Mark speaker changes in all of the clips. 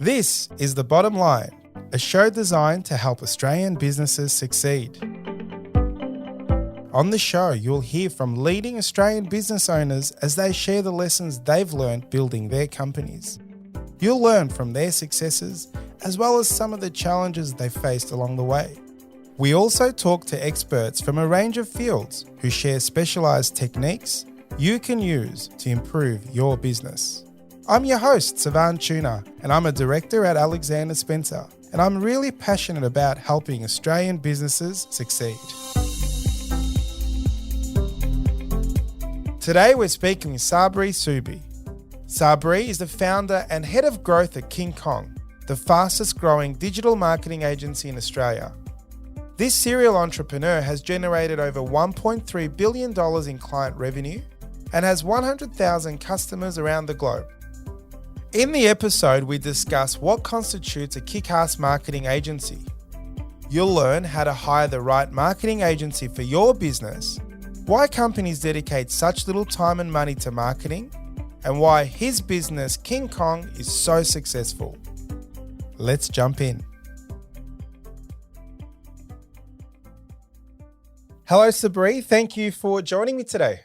Speaker 1: This is The Bottom Line, a show designed to help Australian businesses succeed. On the show, you'll hear from leading Australian business owners as they share the lessons they've learned building their companies. You'll learn from their successes as well as some of the challenges they've faced along the way. We also talk to experts from a range of fields who share specialised techniques you can use to improve your business. I'm your host, Savan Tuna, and I'm a director at Alexander Spencer, and I'm really passionate about helping Australian businesses succeed. Today we're speaking with Sabri Suby. Sabri is the founder and head of growth at King Kong, the fastest growing digital marketing agency in Australia. This serial entrepreneur has generated over $1.3 billion in client revenue and has 100,000 customers around the globe. In the episode, we discuss what constitutes a kick-ass marketing agency. You'll learn how to hire the right marketing agency for your business, why companies dedicate such little time and money to marketing, and why his business, King Kong, is so successful. Let's jump in. Hello, Sabri. Thank you for joining me today.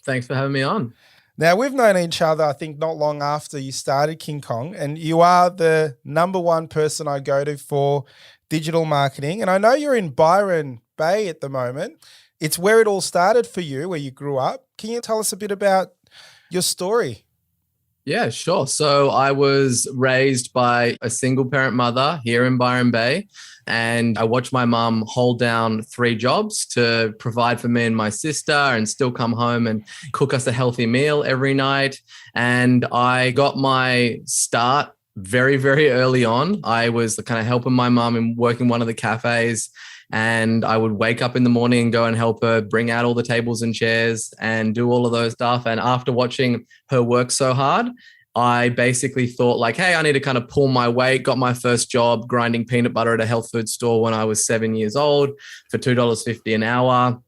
Speaker 2: Thanks for having me on.
Speaker 1: Now, we've known each other, I think, not long after you started King Kong, and you are the number one person I go to for digital marketing. And I know you're in Byron Bay at the moment. It's where it all started for you, where you grew up. Can you tell us a bit about your story?
Speaker 2: Yeah, sure. So I was raised by a single parent mother here in Byron Bay, and I watched my mum hold down 3 jobs to provide for me and my sister and still come home and cook us a healthy meal every night. And I got my start very, very early on. I was kind of helping my mum and working one of the cafes. And I would wake up in the morning and go and help her bring out all the tables and chairs and do all of those stuff. And after watching her work so hard, I basically thought like, hey, I need to kind of pull my weight. Got my first job grinding peanut butter at a health food store when I was 7 years old for $2.50 an hour.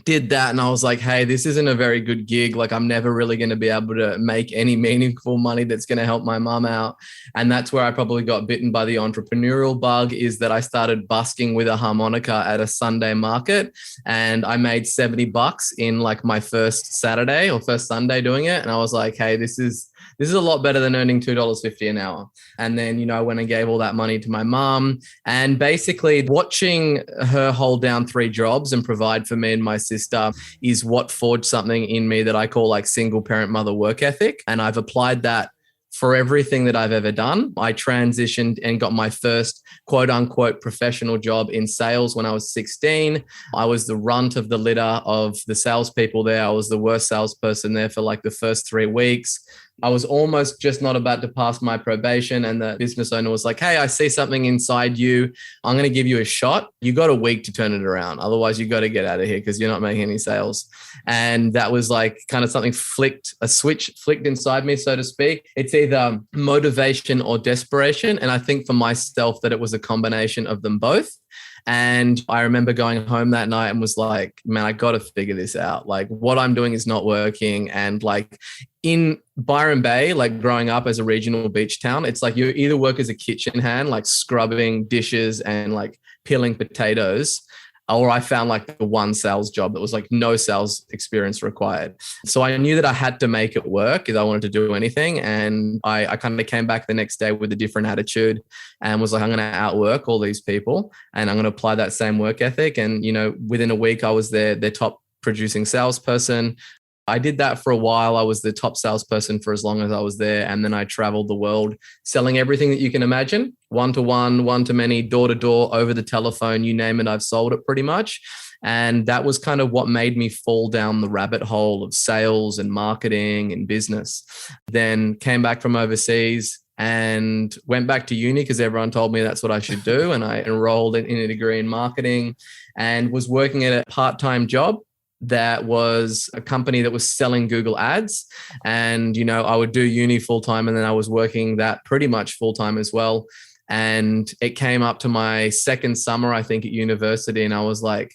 Speaker 2: Did that and I was like, hey, this isn't a very good gig. Like I'm never really going to be able to make any meaningful money that's going to help my mum out. And that's where I probably got bitten by the entrepreneurial bug, is that I started busking with a harmonica at a Sunday market, and I made $70 in like my first Saturday or first Sunday doing it. And I was like, hey, this is a lot better than earning $2.50 an hour. And then, I went and gave all that money to my mom, and basically watching her hold down 3 jobs and provide for me and my sister is what forged something in me that I call like single parent mother work ethic. And I've applied that for everything that I've ever done. I transitioned and got my first quote unquote professional job in sales when I was 16. I was the runt of the litter of the salespeople there. I was the worst salesperson there for like the first 3 weeks. I was almost just not about to pass my probation, and the business owner was like, hey, I see something inside you. I'm going to give you a shot. You got a week to turn it around. Otherwise, you got to get out of here because you're not making any sales. And that was like kind of something a switch flicked inside me, so to speak. It's either motivation or desperation. And I think for myself that it was a combination of them both. And I remember going home that night and was like, man, I got to figure this out. Like what I'm doing is not working. And like in Byron Bay, like growing up as a regional beach town, it's like you either work as a kitchen hand, like scrubbing dishes and like peeling potatoes, or I found like the one sales job that was like no sales experience required. So I knew that I had to make it work if I wanted to do anything. And I kind of came back the next day with a different attitude and was like, I'm going to outwork all these people and I'm going to apply that same work ethic. And, within a week I was their top producing salesperson. I did that for a while. I was the top salesperson for as long as I was there. And then I traveled the world selling everything that you can imagine, one-to-one, one-to-many, door-to-door, over the telephone, you name it, I've sold it pretty much. And that was kind of what made me fall down the rabbit hole of sales and marketing and business. Then came back from overseas and went back to uni because everyone told me that's what I should do. And I enrolled in a degree in marketing and was working at a part-time job that was a company that was selling Google ads. And, I would do uni full-time and then I was working that pretty much full-time as well. And it came up to my second summer, I think, at university. And I was like,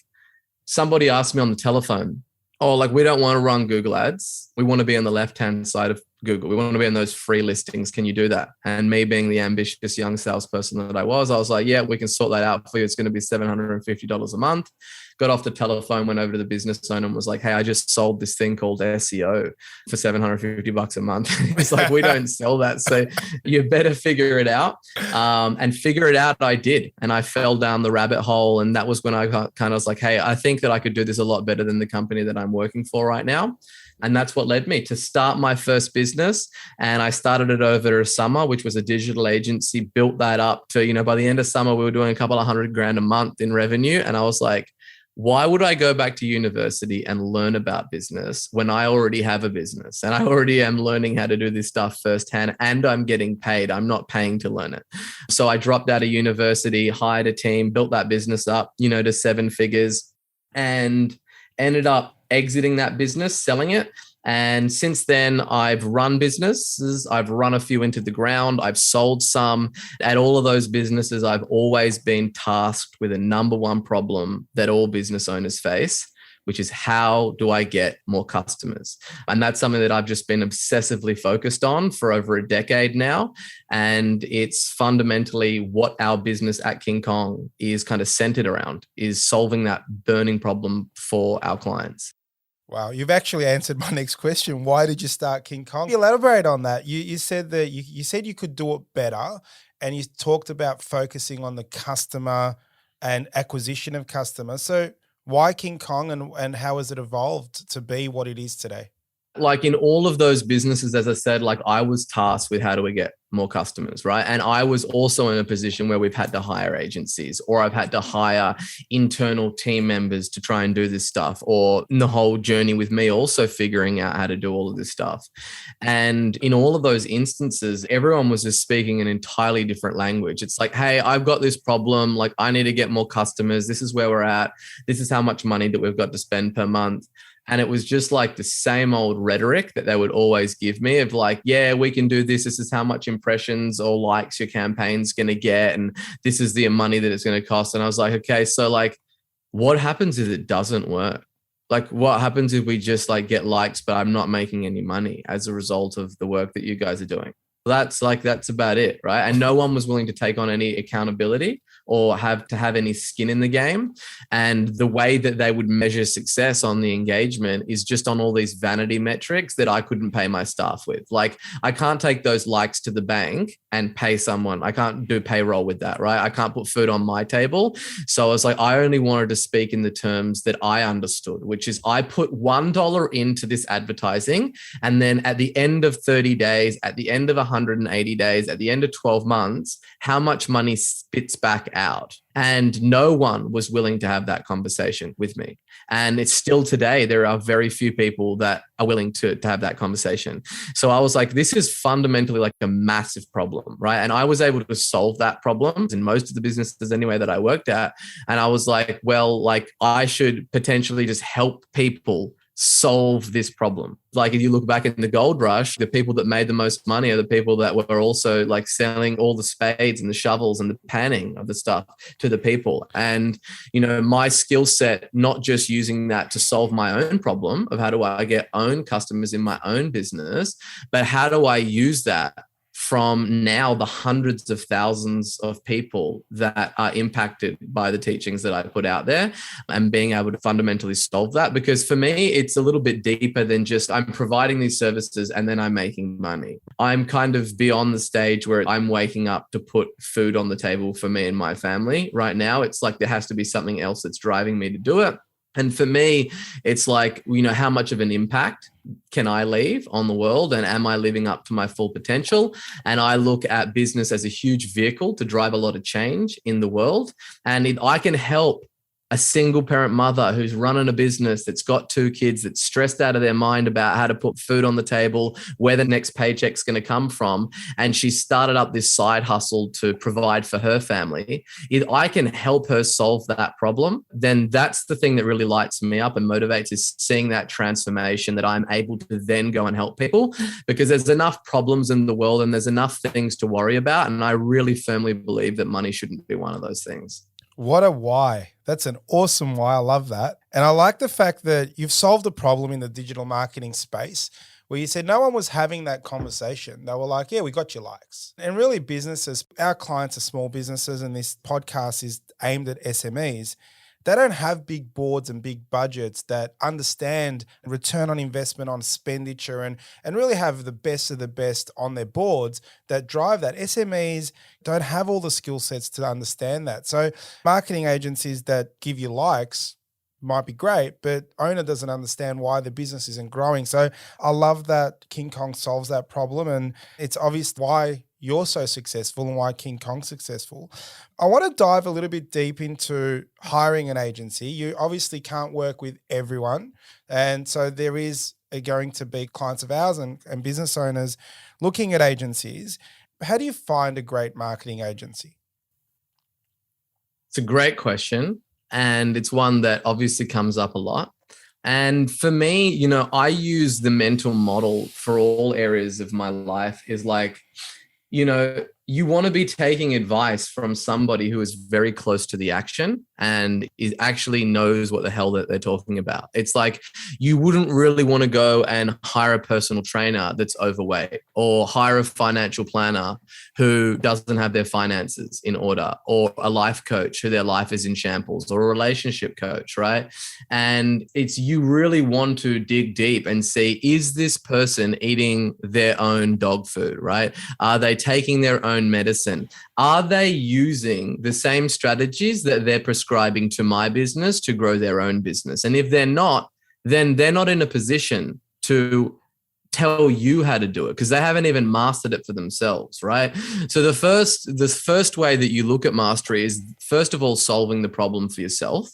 Speaker 2: somebody asked me on the telephone, oh, like, we don't want to run Google ads. We want to be on the left-hand side of Google. We want to be on those free listings. Can you do that? And me being the ambitious young salesperson that I was like, yeah, we can sort that out for you. It's going to be $750 a month. Got off the telephone, went over to the business owner and was like, hey, I just sold this thing called SEO for $750 a month. It's like, we don't sell that. So you better figure it out. And figure it out I did. And I fell down the rabbit hole. And that was when I kind of was like, hey, I think that I could do this a lot better than the company that I'm working for right now. And that's what led me to start my first business. And I started it over a summer, which was a digital agency, built that up to, by the end of summer, we were doing a couple of $100,000 a month in revenue. And I was like, why would I go back to university and learn about business when I already have a business and I already am learning how to do this stuff firsthand and I'm getting paid? I'm not paying to learn it. So I dropped out of university, hired a team, built that business up, to 7 figures and ended up exiting that business, selling it. And since then, I've run businesses. I've run a few into the ground. I've sold some. At all of those businesses, I've always been tasked with a number one problem that all business owners face, which is how do I get more customers? And that's something that I've just been obsessively focused on for over a decade now. And it's fundamentally what our business at King Kong is kind of centered around, is solving that burning problem for our clients.
Speaker 1: Wow, you've actually answered my next question. Why did you start King Kong? Elaborate on that. You said that you said you could do it better, and you talked about focusing on the customer and acquisition of customers. So why King Kong, and how has it evolved to be what it is today?
Speaker 2: Like in all of those businesses, as I said, like I was tasked with how do we get more customers, right? And I was also in a position where we've had to hire agencies, or I've had to hire internal team members to try and do this stuff, or in the whole journey with me also figuring out how to do all of this stuff. And in all of those instances, everyone was just speaking an entirely different language. It's like, hey, I've got this problem. Like I need to get more customers. This is where we're at. This is how much money that we've got to spend per month. And it was just like the same old rhetoric that they would always give me of like, yeah, we can do this. This is how much impressions or likes your campaign's going to get. And this is the money that it's going to cost. And I was like, okay, so like what happens if it doesn't work? Like what happens if we just like get likes, but I'm not making any money as a result of the work that you guys are doing? That's about it, right? And no one was willing to take on any accountability or have any skin in the game. And the way that they would measure success on the engagement is just on all these vanity metrics that I couldn't pay my staff with. Like I can't take those likes to the bank and pay someone. I can't do payroll with that, right? I can't put food on my table. So I was like, I only wanted to speak in the terms that I understood, which is I put $1 into this advertising. And then at the end of 30 days, at the end of 180 days, at the end of 12 months, how much money spits back out. And no one was willing to have that conversation with me. And it's still today, there are very few people that are willing to have that conversation. So I was like, this is fundamentally like a massive problem, right? And I was able to solve that problem in most of the businesses anyway that I worked at. And I was like, well, like I should potentially just help people solve this problem. Like if you look back in the gold rush, the people that made the most money are the people that were also like selling all the spades and the shovels and the panning of the stuff to the people. And, my skill set, not just using that to solve my own problem of how do I get own customers in my own business, but how do I use that from now the hundreds of thousands of people that are impacted by the teachings that I put out there, and being able to fundamentally solve that. Because for me, it's a little bit deeper than just I'm providing these services and then I'm making money. I'm kind of beyond the stage where I'm waking up to put food on the table for me and my family. Right now, it's like there has to be something else that's driving me to do it. And for me, it's like, how much of an impact can I leave on the world, and am I living up to my full potential? And I look at business as a huge vehicle to drive a lot of change in the world. And if I can help a single parent mother who's running a business that's got 2 kids, that's stressed out of their mind about how to put food on the table, where the next paycheck's going to come from, and she started up this side hustle to provide for her family. If I can help her solve that problem, then that's the thing that really lights me up and motivates, is seeing that transformation that I'm able to then go and help people, because there's enough problems in the world and there's enough things to worry about. And I really firmly believe that money shouldn't be one of those things.
Speaker 1: What a why. That's an awesome why. I love that. And I like the fact that you've solved a problem in the digital marketing space where you said no one was having that conversation. They were like, yeah, we got your likes. And really businesses, our clients are small businesses, and this podcast is aimed at SMEs. They don't have big boards and big budgets that understand return on investment on expenditure and really have the best of the best on their boards that drive that. SMEs don't have all the skill sets to understand that. So marketing agencies that give you likes might be great, but owner doesn't understand why the business isn't growing. So I love that King Kong solves that problem, and it's obvious why you're so successful and why King Kong's successful. I want to dive a little bit deep into hiring an agency. You obviously can't work with everyone. And so there is going to be clients of ours and business owners looking at agencies. How do you find a great marketing agency?
Speaker 2: It's a great question. And it's one that obviously comes up a lot. And for me, I use the mental model for all areas of my life is like, you want to be taking advice from somebody who is very close to the action and actually knows what the hell that they're talking about. It's like you wouldn't really want to go and hire a personal trainer that's overweight, or hire a financial planner who doesn't have their finances in order, or a life coach who their life is in shambles, or a relationship coach, right? And it's you really want to dig deep and see, is this person eating their own dog food, right? Are they taking their own medicine? Are they using the same strategies that they're prescribing to my business to grow their own business? And if they're not, then they're not in a position to tell you how to do it because they haven't even mastered it for themselves, right? So the first way that you look at mastery is, first of all, solving the problem for yourself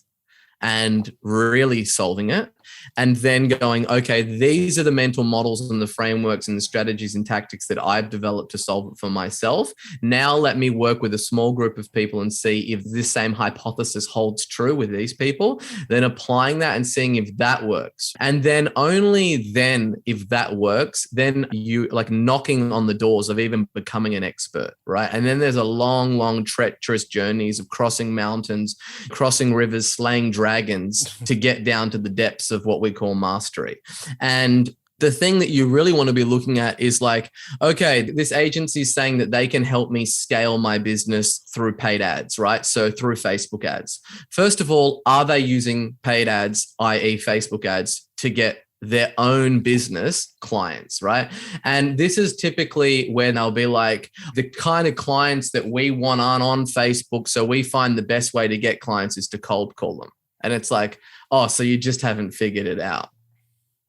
Speaker 2: and really solving it. And then going, okay, these are the mental models and the frameworks and the strategies and tactics that I've developed to solve it for myself. Now let me work with a small group of people and see if this same hypothesis holds true with these people, then applying that and seeing if that works. And then only then, if that works, then you like knocking on the doors of even becoming an expert, right? And then there's a long, long treacherous journeys of crossing mountains, crossing rivers, slaying dragons to get down to the depths of what we call mastery. And the thing that you really want to be looking at is like, okay, this agency is saying that they can help me scale my business through paid ads, right? So through Facebook ads. First of all, are they using paid ads, i.e. Facebook ads, to get their own business clients, right? And this is typically when they'll be like, the kind of clients that we want aren't on Facebook, so we find the best way to get clients is to cold call them. And it's like, oh, so you just haven't figured it out.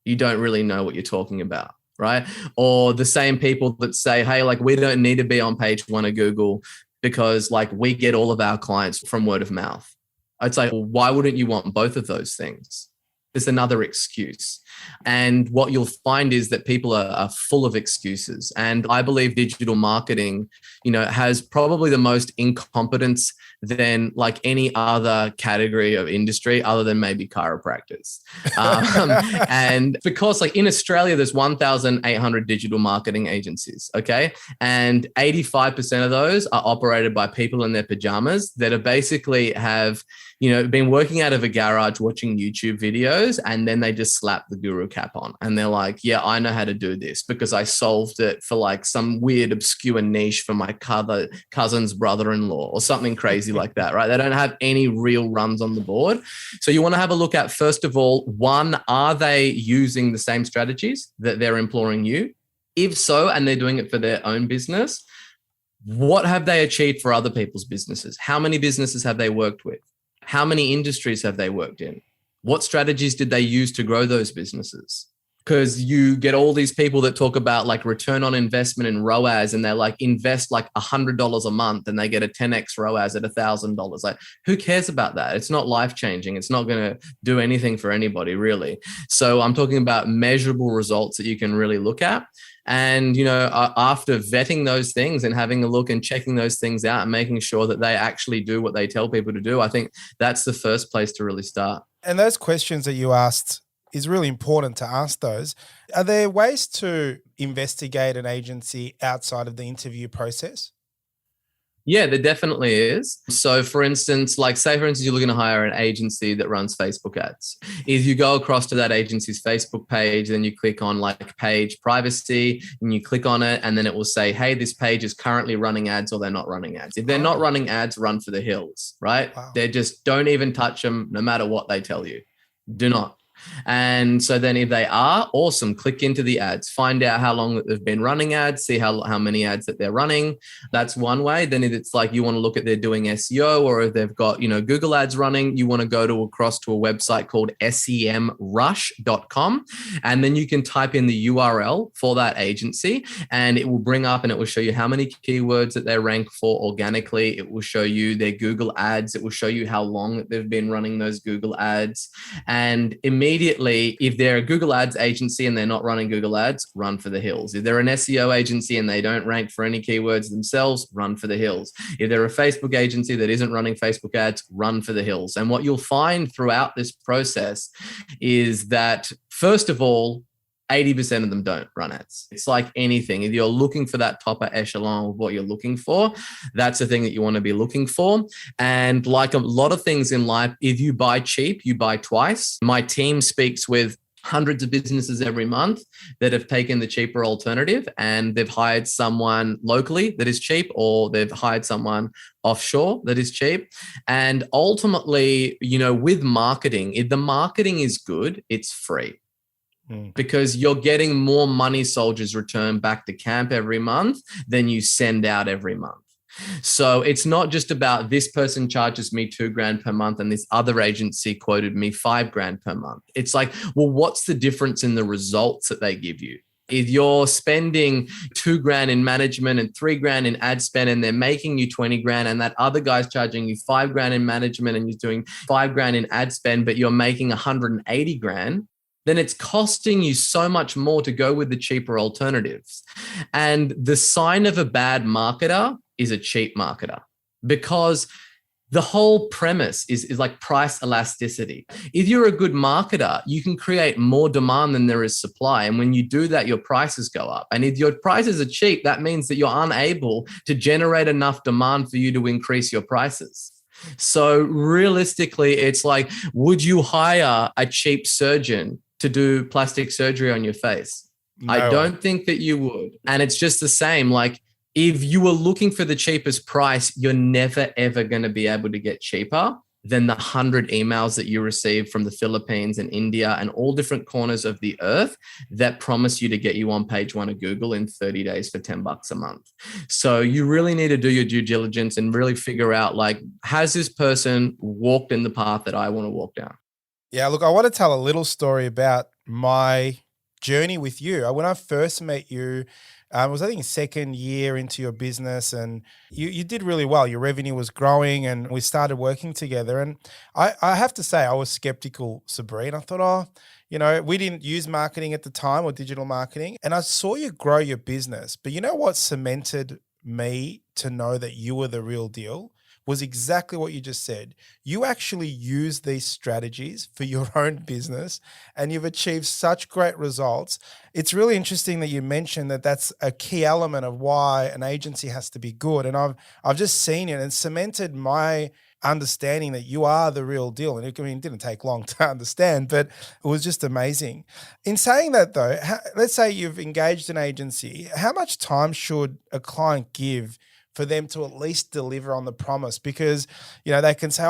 Speaker 2: You don't really know what you're talking about, right? Or the same people that say, hey, like we don't need to be on page 1 of Google because like we get all of our clients from word of mouth. It's like, well, why wouldn't you want both of those things? It's another excuse. And what you'll find is that people are full of excuses. And I believe digital marketing, has probably the most incompetence than like any other category of industry other than maybe chiropractors. And because like in Australia, there's 1,800 digital marketing agencies, okay? And 85% of those are operated by people in their pajamas that are basically have been working out of a garage watching YouTube videos, and then they just slap the guru cap on and they're like, yeah, I know how to do this because I solved it for like some weird obscure niche for my cousin's brother-in-law or something crazy like that, right? They don't have any real runs on the board. So you want to have a look at, first of all, one, are they using the same strategies that they're imploring you? If so, and they're doing it for their own business, what have they achieved for other people's businesses? How many businesses have they worked with? How many industries have they worked in? What strategies did they use to grow those businesses? Because you get all these people that talk about like return on investment and ROAS, and they like invest like $100 a month and they get a 10x ROAS at $1,000. Like, who cares about that? It's not life-changing. It's not going to do anything for anybody, really. So I'm talking about measurable results that you can really look at. And, after vetting those things and having a look and checking those things out and making sure that they actually do what they tell people to do, I think that's the first place to really start.
Speaker 1: And those questions that you asked is really important to ask those. Are there ways to investigate an agency outside of the interview process?
Speaker 2: Yeah, there definitely is. So, for instance, say, for instance, you're looking to hire an agency that runs Facebook ads. If you go across to that agency's Facebook page, then you click on page privacy and you click on it, and then it will say, hey, this page is currently running ads or they're not running ads. If they're not running ads, run for the hills, right?
Speaker 1: Wow.
Speaker 2: They just don't even touch them no matter what they tell you. Do not. And so then if they are, awesome, click into the ads, find out how long that they've been running ads, see how many ads that they're running. That's one way. Then if it's you want to look at they're doing SEO, or if they've got, Google ads running, you want to go across to a website called semrush.com. And then you can type in the URL for that agency and it will bring up and it will show you how many keywords that they rank for organically. It will show you their Google ads. It will show you how long that they've been running those Google ads. And immediately, if they're a Google Ads agency and they're not running Google Ads, run for the hills. If they're an SEO agency and they don't rank for any keywords themselves, run for the hills. If they're a Facebook agency that isn't running Facebook ads, run for the hills. And what you'll find throughout this process is that, first of all, 80% of them don't run ads. It's like anything. If you're looking for that top echelon of what you're looking for, that's the thing that you want to be looking for. And like a lot of things in life, if you buy cheap, you buy twice. My team speaks with hundreds of businesses every month that have taken the cheaper alternative and they've hired someone locally that is cheap, or they've hired someone offshore that is cheap. And ultimately, with marketing, if the marketing is good, it's free. Because you're getting more money soldiers return back to camp every month than you send out every month. So it's not just about this person charges me $2,000 per month and this other agency quoted me $5,000 per month. It's what's the difference in the results that they give you? If you're spending $2,000 in management and $3,000 in ad spend and they're making you $20,000, and that other guy's charging you $5,000 in management and you're doing $5,000 in ad spend, but you're making $180,000, then it's costing you so much more to go with the cheaper alternatives. And the sign of a bad marketer is a cheap marketer, because the whole premise is price elasticity. If you're a good marketer, you can create more demand than there is supply. And when you do that, your prices go up. And if your prices are cheap, that means that you're unable to generate enough demand for you to increase your prices. So realistically, it's would you hire a cheap surgeon to do plastic surgery on your face? No. I don't think that you would. And it's just the same. If you were looking for the cheapest price, you're never, ever going to be able to get cheaper than the 100 emails that you receive from the Philippines and India and all different corners of the earth that promise you to get you on page 1 of Google in 30 days for $10 a month. So you really need to do your due diligence and really figure out, has this person walked in the path that I want to walk down?
Speaker 1: Yeah, look, I want to tell a little story about my journey with you. When I first met you, it was, I think, second year into your business, and you did really well. Your revenue was growing and we started working together. And I have to say, I was skeptical, Sabri, and I thought, we didn't use marketing at the time, or digital marketing. And I saw you grow your business. But you know what cemented me to know that you were the real deal? Was exactly what you just said. You actually use these strategies for your own business and you've achieved such great results. It's really interesting that you mentioned that that's a key element of why an agency has to be good. And I've just seen it and cemented my understanding that you are the real deal. And it didn't take long to understand, but it was just amazing. In saying that though, let's say you've engaged an agency, how much time should a client give for them to at least deliver on the promise? Because, they can say,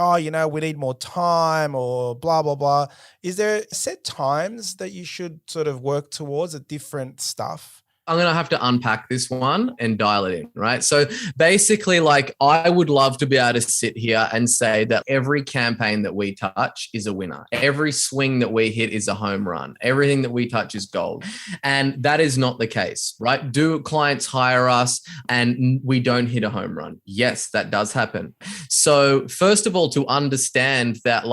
Speaker 1: we need more time or blah, blah, blah. Is there set times that you should sort of work towards at different stuff?
Speaker 2: I'm going to have to unpack this one and dial it in, right? So basically, I would love to be able to sit here and say that every campaign that we touch is a winner. Every swing that we hit is a home run. Everything that we touch is gold. And that is not the case, right? Do clients hire us and we don't hit a home run? Yes, that does happen. So first of all, to understand that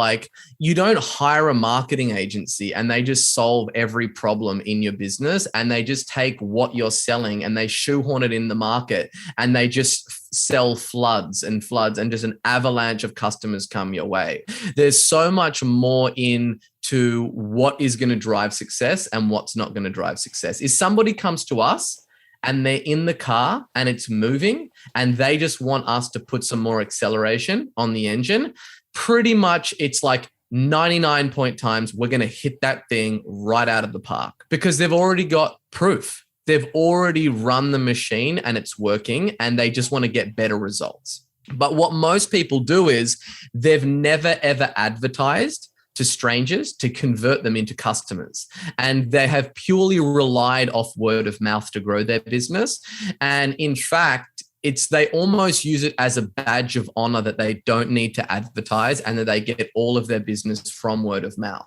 Speaker 2: you don't hire a marketing agency and they just solve every problem in your business and they just take what you're selling and they shoehorn it in the market and they just sell floods and just an avalanche of customers come your way. There's so much more into what is going to drive success and what's not going to drive success. If somebody comes to us and they're in the car and it's moving and they just want us to put some more acceleration on the engine, pretty much it's like 99 point times we're going to hit that thing right out of the park because they've already got proof. They've already run the machine and it's working and they just want to get better results. But what most people do is they've never, ever advertised to strangers to convert them into customers. And they have purely relied off word of mouth to grow their business. And in fact, they almost use it as a badge of honor that they don't need to advertise and that they get all of their business from word of mouth.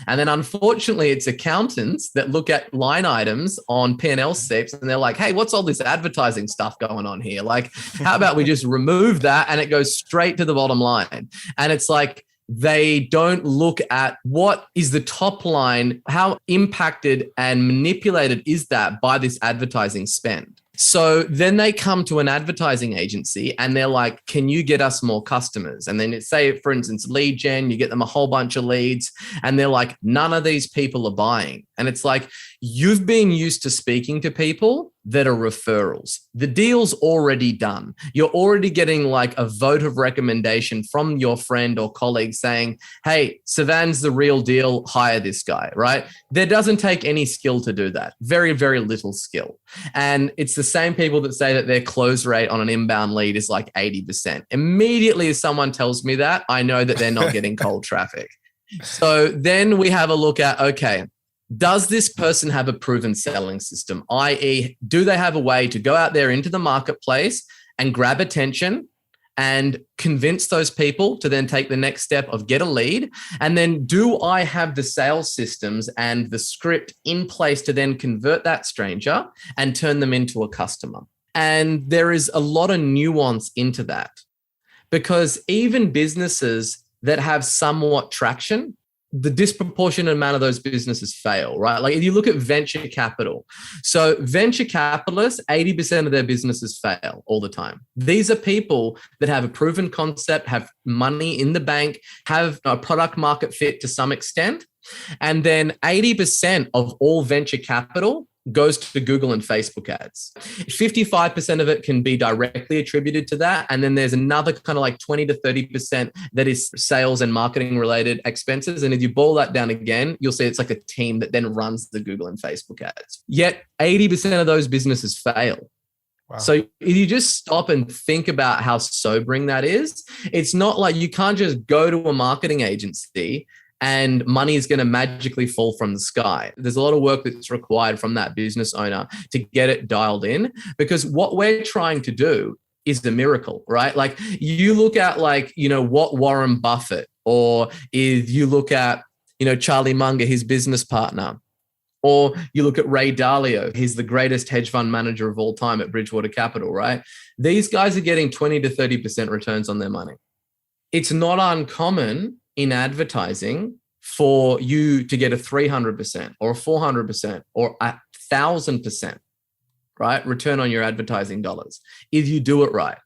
Speaker 2: And then unfortunately, it's accountants that look at line items on P&L slips and they're like, hey, what's all this advertising stuff going on here? Like, how about we just remove that and it goes straight to the bottom line? And it's like, they don't look at what is the top line, how impacted and manipulated is that by this advertising spend. So then they come to an advertising agency and they're like, can you get us more customers? And then it's say, for instance, lead gen, you get them a whole bunch of leads and they're like, none of these people are buying. And it's like, you've been used to speaking to people that are referrals. The deal's already done. You're already getting like a vote of recommendation from your friend or colleague saying, hey, Savan's the real deal, hire this guy, right? There doesn't take any skill to do that. Very, very little skill. And it's the same people that say that their close rate on an inbound lead is like 80%. Immediately as someone tells me that, I know that they're not getting cold traffic. So then we have a look at, okay, does this person have a proven selling system? i.e., do they have a way to go out there into the marketplace and grab attention and convince those people to then take the next step of get a lead? And then do I have the sales systems and the script in place to then convert that stranger and turn them into a customer? And there is a lot of nuance into that because even businesses that have somewhat traction, the disproportionate amount of those businesses fail, right? Like if you look at venture capital, so venture capitalists, 80% of their businesses fail all the time. These are people that have a proven concept, have money in the bank, have a product market fit to some extent. And then 80% of all venture capital goes to Google and Facebook ads. 55% of it can be directly attributed to that. And then there's another kind of like 20 to 30% that is sales and marketing related expenses. And if you boil that down again, you'll see it's like a team that then runs the Google and Facebook ads. Yet 80% of those businesses fail. Wow. So if you just stop and think about how sobering that is, it's not like you can't just go to a marketing agency and money is going to magically fall from the sky. There's a lot of work that's required from that business owner to get it dialed in, because what we're trying to do is the miracle, right? Like you look at like, what Warren Buffett, or if you look at, Charlie Munger, his business partner, or you look at Ray Dalio, he's the greatest hedge fund manager of all time at Bridgewater Capital, right? These guys are getting 20 to 30% returns on their money. It's not uncommon in advertising for you to get a 300% or a 400% or 1,000%, right? Return on your advertising dollars if you do it right.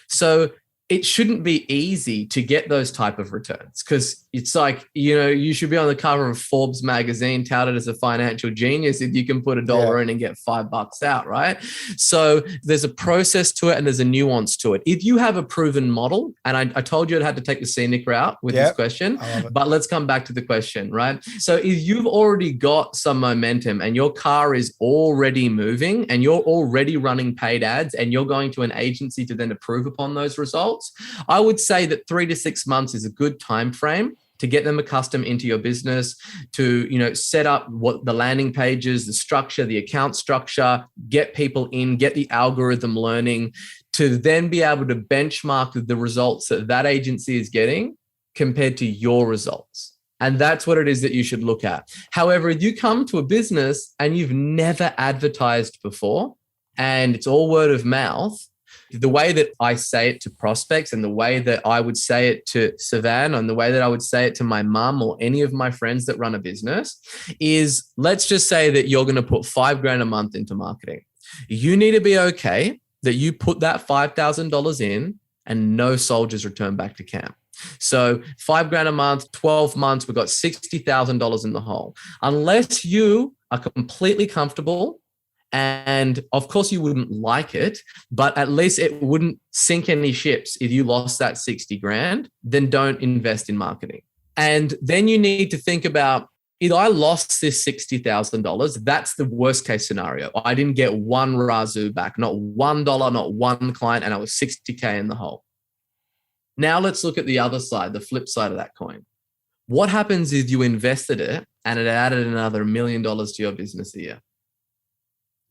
Speaker 2: So it shouldn't be easy to get those type of returns, because it's like, you should be on the cover of Forbes magazine touted as a financial genius if you can put $1 in and get $5 out, right? So there's a process to it and there's a nuance to it. If you have a proven model, and I told you I'd have to take the scenic route with this question, but let's come back to the question, right? So if you've already got some momentum and your car is already moving and you're already running paid ads and you're going to an agency to then approve upon those results, I would say that 3 to 6 months is a good time frame to get them accustomed into your business, to set up what the landing pages, the structure, the account structure, get people in, get the algorithm learning, to then be able to benchmark the results that that agency is getting compared to your results. And that's what it is that you should look at. However, if you come to a business and you've never advertised before and it's all word of mouth, the way that I say it to prospects and the way that I would say it to Savan and the way that I would say it to my mum or any of my friends that run a business is, let's just say that you're going to put $5,000 a month into marketing. You need to be okay that you put that $5,000 in and no soldiers return back to camp. So $5,000 a month, 12 months, we've got $60,000 in the hole. Unless you are completely comfortable And of course you wouldn't like it, but at least it wouldn't sink any ships. If you lost that 60 grand, then don't invest in marketing. And then you need to think about, if I lost this $60,000, that's the worst case scenario. I didn't get one razoo back, not $1, not one client, and I was 60K in the hole. Now let's look at the other side, the flip side of that coin. What happens if you invested it and it added another $1 million to your business a year?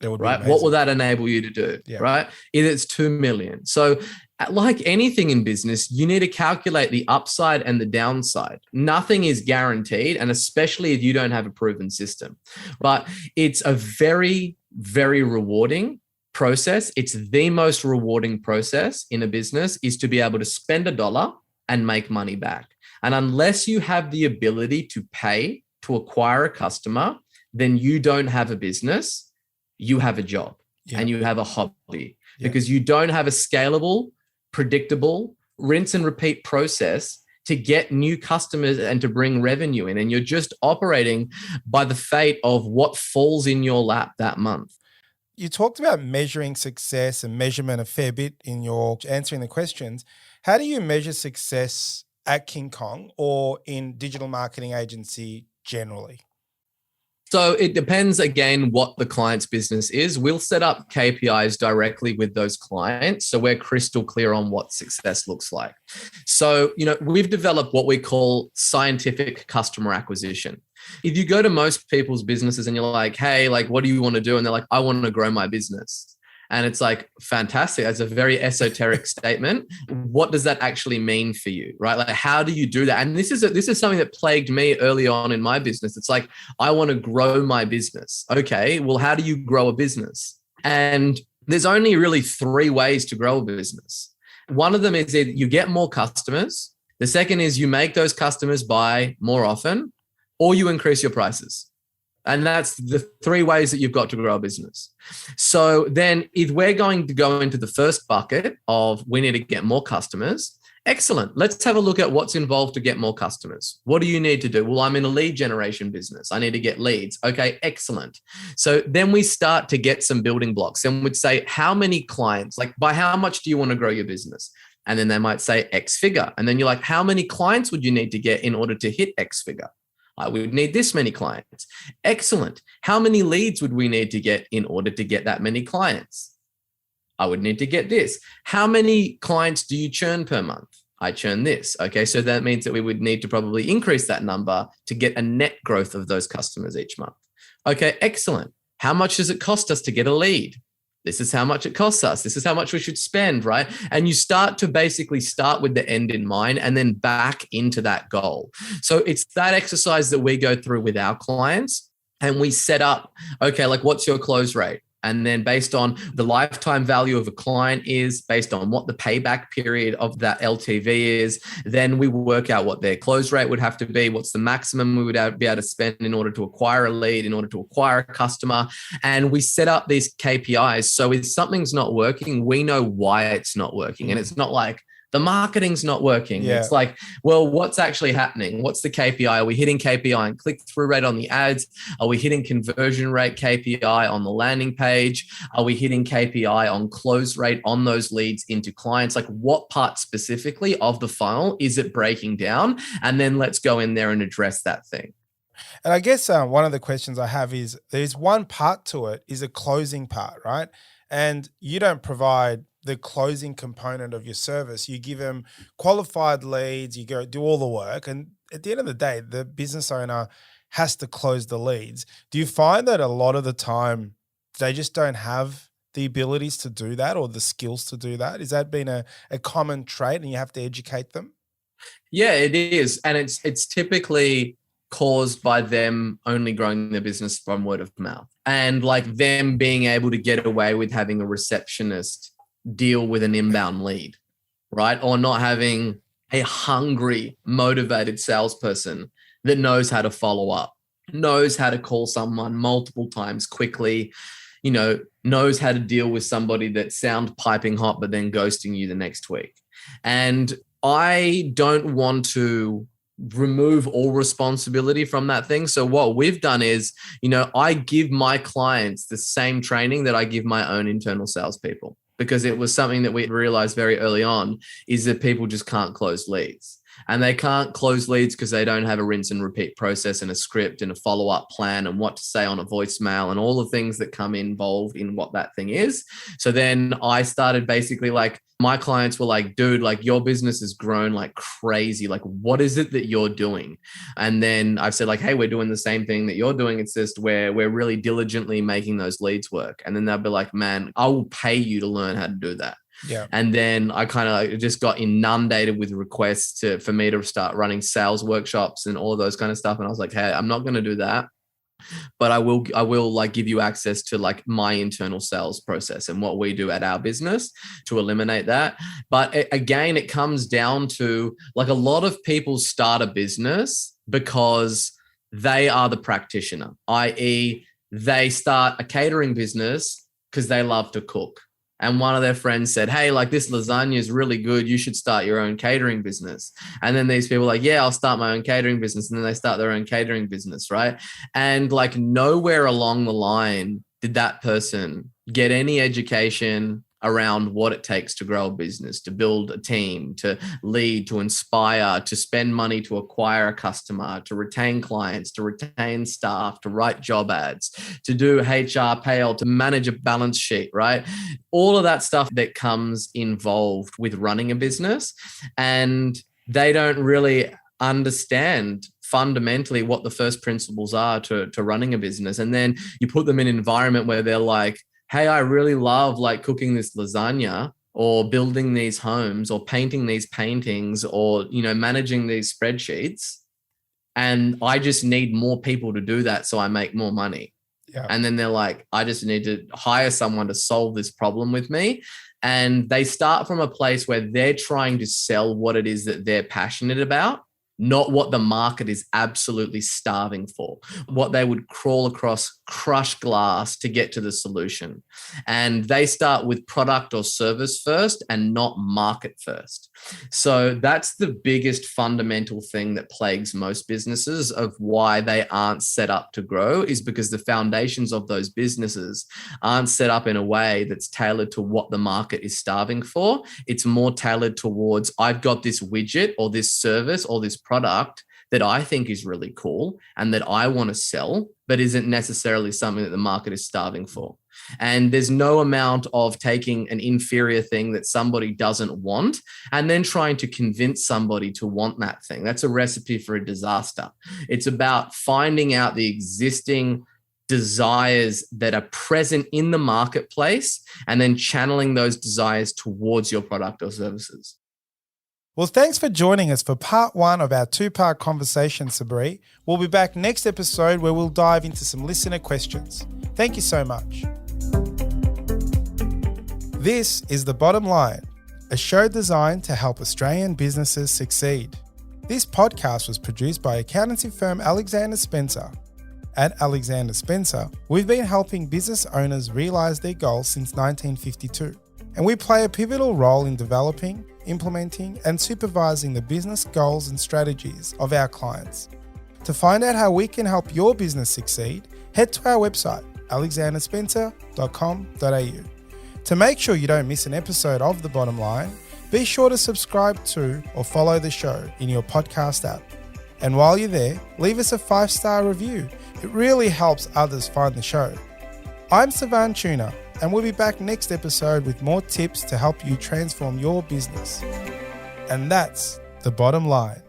Speaker 2: Right? What will that enable you to do? Yeah. Right? If it's 2 million. So like anything in business, you need to calculate the upside and the downside. Nothing is guaranteed, and especially if you don't have a proven system. But it's a very, very rewarding process. It's the most rewarding process in a business, is to be able to spend $1 and make money back. And unless you have the ability to pay to acquire a customer, then you don't have a business. You have a job and you have a hobby because you don't have a scalable, predictable, rinse and repeat process to get new customers and to bring revenue in. And you're just operating by the fate of what falls in your lap that month.
Speaker 1: You talked about measuring success and measurement a fair bit in your answering the questions. How do you measure success at King Kong or in digital marketing agency generally?
Speaker 2: So it depends, again, what the client's business is. We'll set up KPIs directly with those clients, so we're crystal clear on what success looks like. So, we've developed what we call scientific customer acquisition. If you go to most people's businesses and you're like, hey, like, what do you want to do? And they're like, I want to grow my business. And it's like, fantastic. That's a very esoteric statement. What does that actually mean for you, right? Like, how do you do that? And this is something that plagued me early on in my business. It's like, I want to grow my business. Okay, well, how do you grow a business? And there's only really 3 ways to grow a business. One of them is that you get more customers. The second is you make those customers buy more often, or you increase your prices. And that's the 3 ways that you've got to grow a business. So then if we're going to go into the first bucket of we need to get more customers, excellent. Let's have a look at what's involved to get more customers. What do you need to do? Well, I'm in a lead generation business. I need to get leads. Okay, excellent. So then we start to get some building blocks and we'd say, how many clients, like by how much do you want to grow your business? And then they might say X figure. And then you're like, how many clients would you need to get in order to hit X figure? We would need this many clients. Excellent. How many leads would we need to get in order to get that many clients? I would need to get this. How many clients do you churn per month? I churn this. Okay, so that means that we would need to probably increase that number to get a net growth of those customers each month. Okay, excellent. How much does it cost us to get a lead? This is how much it costs us. This is how much we should spend, right? And you start to basically start with the end in mind and then back into that goal. So it's that exercise that we go through with our clients and we set up, okay, like what's your close rate? And then based on the lifetime value of a client is, based on what the payback period of that LTV is, then we work out what their close rate would have to be, what's the maximum we would be able to spend in order to acquire a lead, in order to acquire a customer. And we set up these KPIs. So if something's not working, we know why it's not working. And it's not like, the marketing's not working. Yeah. It's like, well, what's actually happening? What's the KPI? Are we hitting KPI and click-through rate on the ads? Are we hitting conversion rate KPI on the landing page? Are we hitting KPI on close rate on those leads into clients? Like what part specifically of the funnel is it breaking down? And then let's go in there and address that thing.
Speaker 1: And I guess one of the questions I have is there's one part to it is a closing part, right? And you don't provide the closing component of your service. You give them qualified leads, you go do all the work. And at the end of the day, the business owner has to close the leads. Do you find that a lot of the time they just don't have the abilities to do that or the skills to do that? Has that been a common trait and you have to educate them?
Speaker 2: Yeah, it is. And it's typically caused by them only growing their business from word of mouth and like them being able to get away with having a receptionist deal with an inbound lead, right? Or not having a hungry, motivated salesperson that knows how to follow up, knows how to call someone multiple times quickly, knows how to deal with somebody that sounds piping hot, but then ghosting you the next week. And I don't want to remove all responsibility from that thing. So what we've done is, I give my clients the same training that I give my own internal salespeople, because it was something that we realized very early on is that people just can't close leads. And they can't close leads because they don't have a rinse and repeat process and a script and a follow-up plan and what to say on a voicemail and all the things that come involved in what that thing is. So then I started basically like, my clients were like, dude, like your business has grown like crazy. Like, what is it that you're doing? And then I've said like, hey, we're doing the same thing that you're doing. It's just where we're really diligently making those leads work. And then they'll be like, man, I will pay you to learn how to do that.
Speaker 1: Yeah.
Speaker 2: And then I kind of just got inundated with requests for me to start running sales workshops and all of those kind of stuff. And I was like, hey, I'm not going to do that, but I will like give you access to like my internal sales process and what we do at our business to eliminate that. But again, it comes down to like a lot of people start a business because they are the practitioner, i.e. they start a catering business because they love to cook. And one of their friends said, hey, like this lasagna is really good. You should start your own catering business. And then these people are like, yeah, I'll start my own catering business. And then they start their own catering business, right? And like nowhere along the line did that person get any education around what it takes to grow a business, to build a team, to lead, to inspire, to spend money to acquire a customer, to retain clients, to retain staff, to write job ads, to do HR payroll, to manage a balance sheet, right? All of that stuff that comes involved with running a business. And they don't really understand fundamentally what the first principles are to running a business. And then you put them in an environment where they're like, hey, I really love like cooking this lasagna or building these homes or painting these paintings or, managing these spreadsheets. And I just need more people to do that so I make more money.
Speaker 1: Yeah.
Speaker 2: And then they're like, I just need to hire someone to solve this problem with me. And they start from a place where they're trying to sell what it is that they're passionate about, not what the market is absolutely starving for, what they would crawl across crushed glass to get to the solution. And they start with product or service first and not market first. So that's the biggest fundamental thing that plagues most businesses of why they aren't set up to grow, is because the foundations of those businesses aren't set up in a way that's tailored to what the market is starving for. It's more tailored towards, I've got this widget or this service or this product that I think is really cool and that I want to sell, but isn't necessarily something that the market is starving for. And there's no amount of taking an inferior thing that somebody doesn't want and then trying to convince somebody to want that thing. That's a recipe for a disaster. It's about finding out the existing desires that are present in the marketplace and then channeling those desires towards your product or services.
Speaker 1: Well, thanks for joining us for part 1 of our 2-part conversation, Sabri. We'll be back next episode where we'll dive into some listener questions. Thank you so much. This is The Bottom Line, a show designed to help Australian businesses succeed. This podcast was produced by accountancy firm Alexander Spencer. At Alexander Spencer, we've been helping business owners realise their goals since 1952, and we play a pivotal role in developing, implementing, and supervising the business goals and strategies of our clients. To find out how we can help your business succeed, head to our website, alexanderspencer.com.au. To make sure you don't miss an episode of The Bottom Line, be sure to subscribe to or follow the show in your podcast app. And while you're there, leave us a 5-star review. It really helps others find the show. I'm Savan Tuna, and we'll be back next episode with more tips to help you transform your business. And that's The Bottom Line.